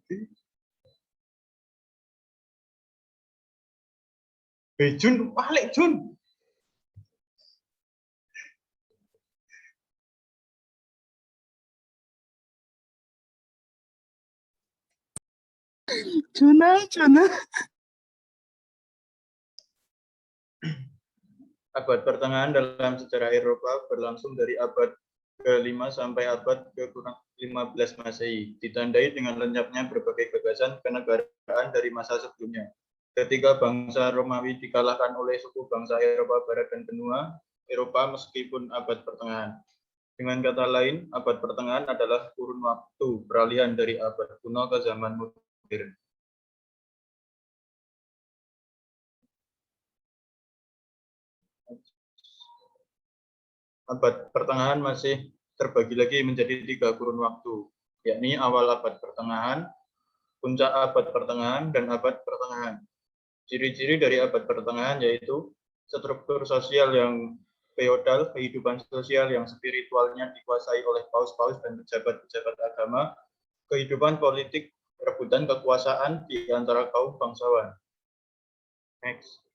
Jun, balik Jun. Juna. Abad pertengahan dalam sejarah Eropa berlangsung dari abad ke-5 sampai abad ke-15 Masehi, ditandai dengan lenyapnya berbagai gagasan kenegaraan dari masa sebelumnya. Ketika bangsa Romawi dikalahkan oleh suku bangsa Eropa Barat dan benua Eropa meskipun abad pertengahan. Dengan kata lain, abad pertengahan adalah kurun waktu peralihan dari abad kuno ke zaman modern. Abad pertengahan masih terbagi lagi menjadi 3 kurun waktu, yakni awal abad pertengahan, puncak abad pertengahan, dan abad pertengahan. Ciri-ciri dari abad pertengahan yaitu struktur sosial yang feodal, kehidupan sosial yang spiritualnya dikuasai oleh paus-paus dan pejabat-pejabat agama, kehidupan politik, rebutan kekuasaan di antara kaum bangsawan. Next.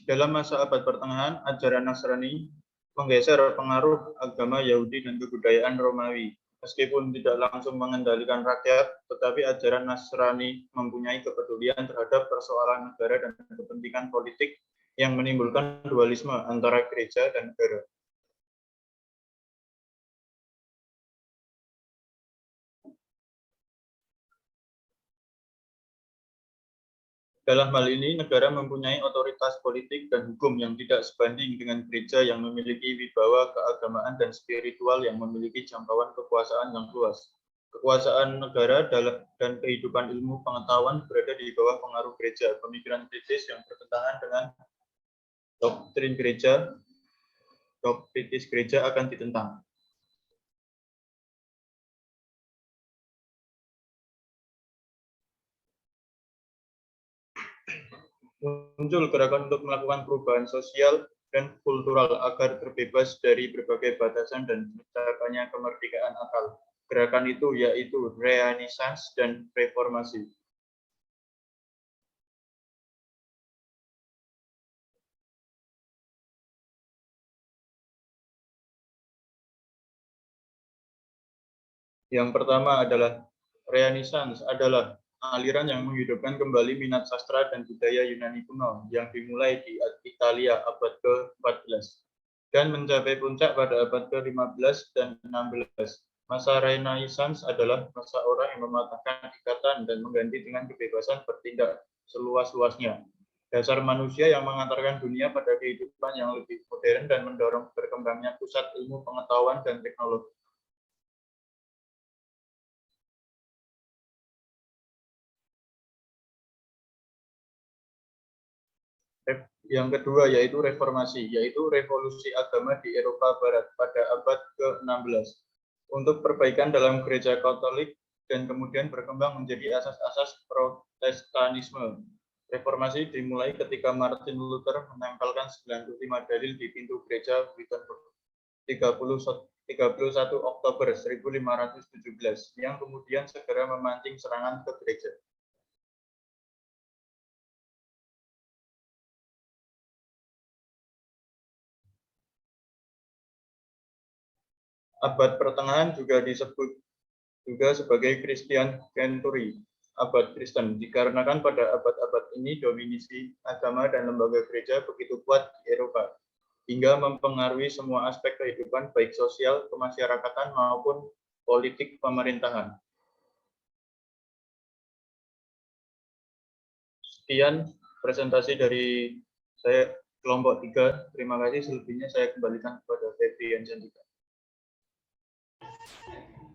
Dalam masa abad pertengahan, ajaran Nasrani menggeser pengaruh agama Yahudi dan kebudayaan Romawi. Meskipun tidak langsung mengendalikan rakyat, tetapi ajaran Nasrani mempunyai kepedulian terhadap persoalan negara dan kepentingan politik yang menimbulkan dualisme antara gereja dan negara. Dalam hal ini, negara mempunyai otoritas politik dan hukum yang tidak sebanding dengan gereja yang memiliki wibawa keagamaan dan spiritual yang memiliki jangkauan kekuasaan yang luas. Kekuasaan negara dan kehidupan ilmu pengetahuan berada di bawah pengaruh gereja. Pemikiran kritis yang bertentangan dengan doktrinis gereja akan ditentang. Muncul gerakan untuk melakukan perubahan sosial dan kultural agar terbebas dari berbagai batasan dan mencapainya kemerdekaan akal. Gerakan itu yaitu Renaissance dan Reformasi. Yang pertama adalah Renaissance adalah aliran yang menghidupkan kembali minat sastra dan budaya Yunani kuno yang dimulai di Italia abad ke-14 dan mencapai puncak pada abad ke-15 dan 16. Masa Renaissance adalah masa orang yang mematahkan ikatan dan mengganti dengan kebebasan bertindak seluas-luasnya. Dasar manusia yang mengantarkan dunia pada kehidupan yang lebih modern dan mendorong berkembangnya pusat ilmu pengetahuan dan teknologi. Yang kedua yaitu reformasi, yaitu revolusi agama di Eropa Barat pada abad ke-16 untuk perbaikan dalam gereja Katolik dan kemudian berkembang menjadi asas-asas Protestanisme. Reformasi dimulai ketika Martin Luther menempelkan 95 dalil di pintu gereja Wittenberg 31 Oktober 1517 yang kemudian segera memancing serangan ke gereja. Abad pertengahan juga disebut juga sebagai Christian Century, abad Kristen, dikarenakan pada abad-abad ini dominasi agama dan lembaga gereja begitu kuat di Eropa, hingga mempengaruhi semua aspek kehidupan baik sosial, kemasyarakatan maupun politik pemerintahan. Sekian presentasi dari saya kelompok 3. Terima kasih, selebihnya saya kembalikan kepada Febri Yanjantika.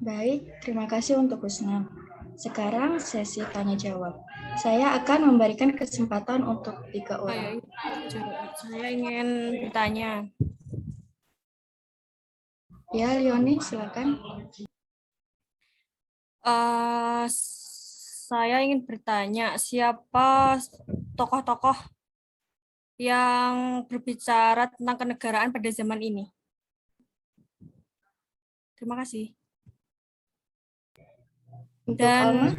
Baik, terima kasih untuk Kusna. Sekarang sesi tanya jawab. Saya akan memberikan kesempatan untuk 3 orang. Saya ingin bertanya. Ya, Leoni, silakan. saya ingin bertanya, siapa tokoh-tokoh yang berbicara tentang kenegaraan pada zaman ini? Terima kasih. Untuk Alma,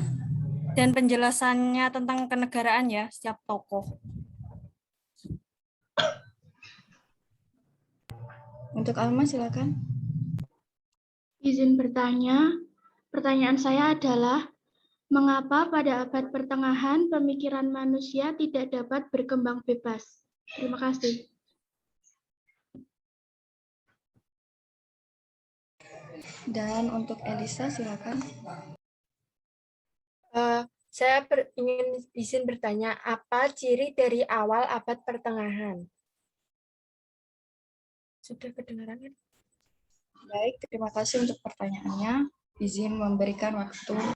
Dan penjelasannya tentang kenegaraan ya, setiap tokoh. untuk Alma silakan. Izin bertanya, pertanyaan saya adalah, mengapa pada abad pertengahan pemikiran manusia tidak dapat berkembang bebas? Terima kasih. Dan untuk Elisa silakan. Saya ingin izin bertanya, apa ciri dari awal abad pertengahan? Sudah kedengaran kan? Baik, terima kasih untuk pertanyaannya. Izin memberikan waktu.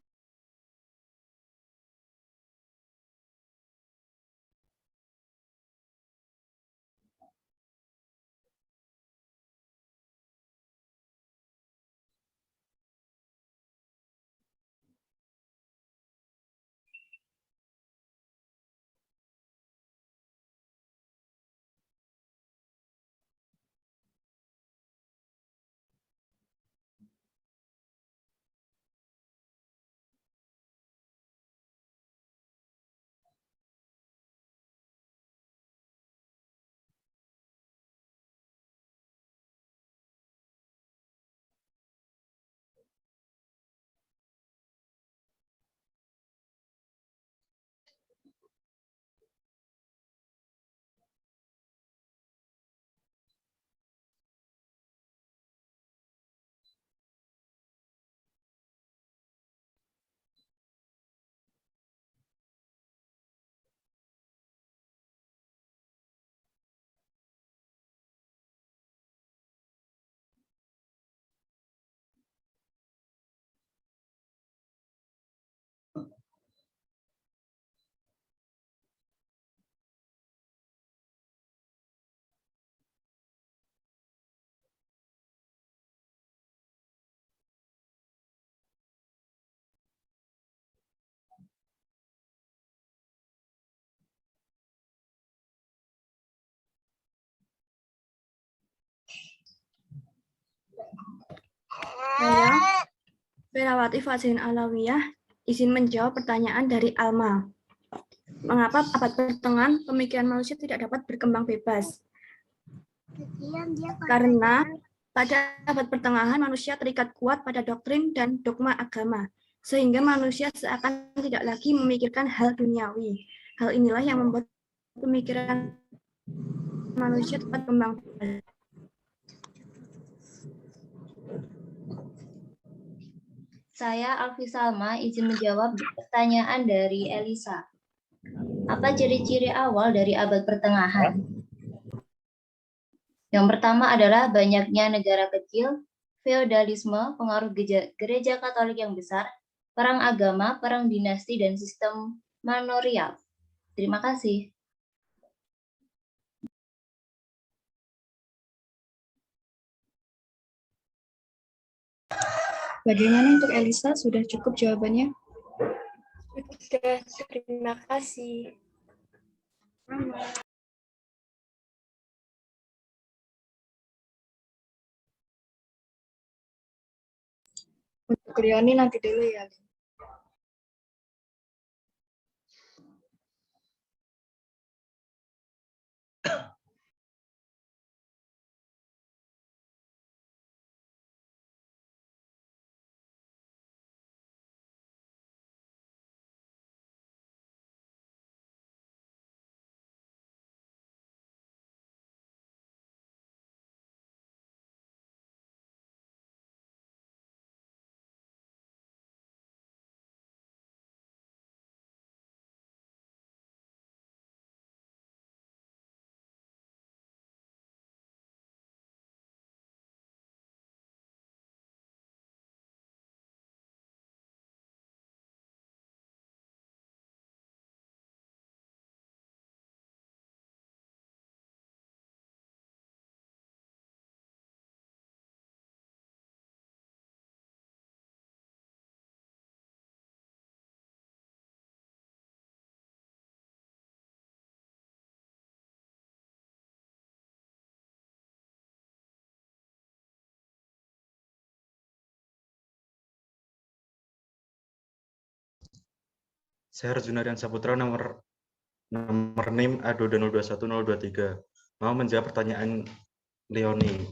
Saya, Ferawati Fazlin Alawiyah, izin menjawab pertanyaan dari Alma. Mengapa abad pertengahan pemikiran manusia tidak dapat berkembang bebas? Karena pada abad pertengahan manusia terikat kuat pada doktrin dan dogma agama, sehingga manusia seakan tidak lagi memikirkan hal duniawi. Hal inilah yang membuat pemikiran manusia dapat berkembang bebas. Saya, Alfi Salma, izin menjawab pertanyaan dari Elisa. Apa ciri-ciri awal dari abad pertengahan? Yang pertama adalah banyaknya negara kecil, feodalisme, pengaruh gereja Katolik yang besar, perang agama, perang dinasti, dan sistem manorial. Terima kasih. Bagaimana untuk Elisa? Sudah cukup jawabannya? Sudah, terima kasih. Untuk Rioni nanti dulu ya. Saya Arjunarian Saputra nomor NIM A220210023. Mau menjawab pertanyaan Leoni.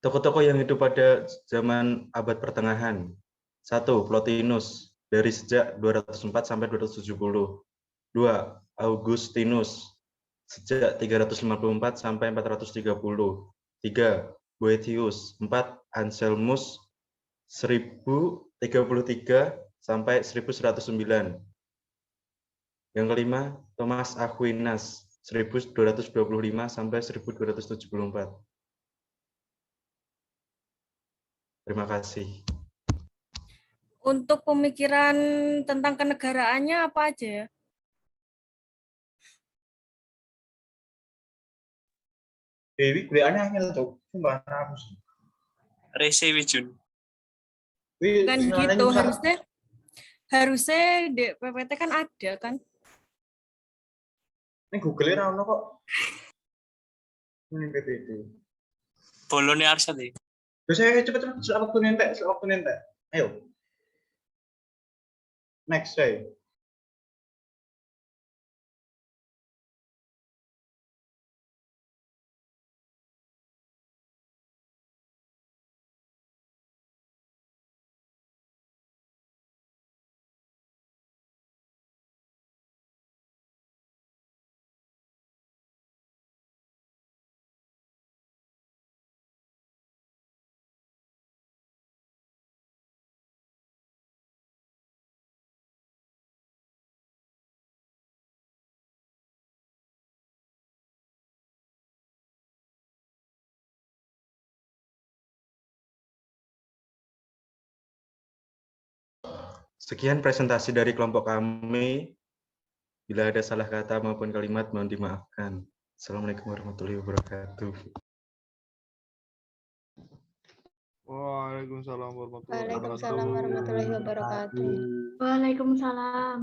Tokoh-tokoh yang hidup pada zaman abad pertengahan. 1. Plotinus dari sejak 204 sampai 270. 2. Augustinus sejak 354 sampai 430. 3. Boethius. 4. Anselmus 1033 sampai 1109. Yang kelima, Thomas Aquinas 1225 sampai 1274. Terima kasih. Untuk pemikiran tentang kenegaraannya apa aja ya? Dewi kuliahnya angel tuh. Sumpah aku sih. Rese Wijun. Kan gitu, harusnya di PPT kan ada kan? Ini Google ra ono kok. Ini PPT. Bolone Arsyad ya. Terus saya cepet-cepet waktu nentek. Ayo. Next saya. Sekian presentasi dari kelompok kami. Bila ada salah kata maupun kalimat, mohon dimaafkan. Assalamualaikum warahmatullahi wabarakatuh. Waalaikumsalam warahmatullahi wabarakatuh. Waalaikumsalam warahmatullahi wabarakatuh. Waalaikumsalam.